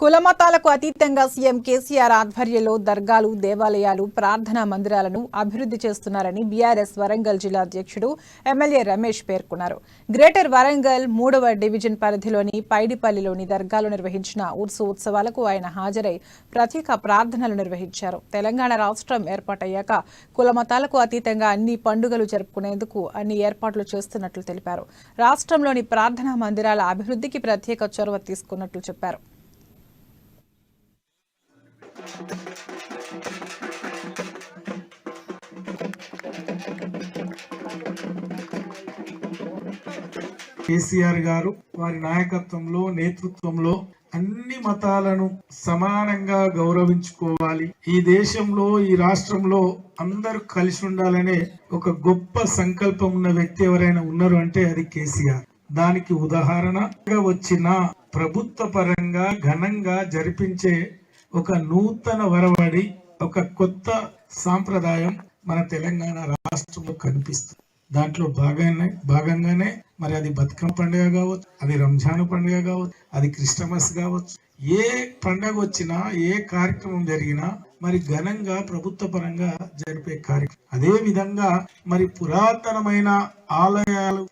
కులమతాలకు అతీతంగా సీఎం కేసీఆర్ ఆధ్వర్యంలో దర్గాలు, దేవాలయాలు, ప్రార్థనా మందిరాలను అభివృద్ధి చేస్తున్నారని బీఆర్ఎస్ వరంగల్ జిల్లా అధ్యక్షుడు ఎమ్మెల్యే రమేష్ పేర్కొన్నారు. గ్రేటర్ వరంగల్ 3వ డివిజన్ పరిధిలోని పైడిపల్లిలోని దర్గాలో నిర్వహించిన ఉర్సు ఉత్సవాలకు ఆయన హాజరై ప్రత్యేక ప్రార్థనలు నిర్వహించారు. తెలంగాణ రాష్ట్రం ఏర్పాటయ్యాక కులమతాలకు అతీతంగా అన్ని పండుగలు జరుపుకునేందుకు అన్ని ఏర్పాట్లు చేస్తున్నట్లు తెలిపారు. రాష్ట్రంలోని ప్రార్థనా మందిరాల అభివృద్ధికి ప్రత్యేక చొరవ తీసుకున్నట్లు చెప్పారు. కేసీఆర్ గారు వారి నాయకత్వంలో నేతృత్వంలో అన్ని మతాలను సమానంగా గౌరవించుకోవాలి, ఈ దేశంలో ఈ రాష్ట్రంలో అందరూ కలిసి ఉండాలనే ఒక గొప్ప సంకల్పం ఉన్న వ్యక్తి ఎవరైనా ఉన్నారు అంటే అది కేసీఆర్. దానికి ఉదాహరణగా వచ్చిన ప్రభుత్వ పరంగా ఘనంగా జరిపించే ఒక నూతన వరవడి, ఒక కొత్త సాంప్రదాయం మన తెలంగాణ రాష్ట్రంలో కనిపిస్తుంది. దాంట్లో భాగంగానే మరి అది బతుకమ్మ పండుగ కావచ్చు, అది రంజాన్ పండుగ కావచ్చు, అది క్రిస్టమస్ కావచ్చు, ఏ పండుగ వచ్చినా ఏ కార్యక్రమం జరిగినా మరి ఘనంగా ప్రభుత్వ పరంగా జరిపే కార్యక్రమం. అదే విధంగా మరి పురాతనమైన ఆలయాలు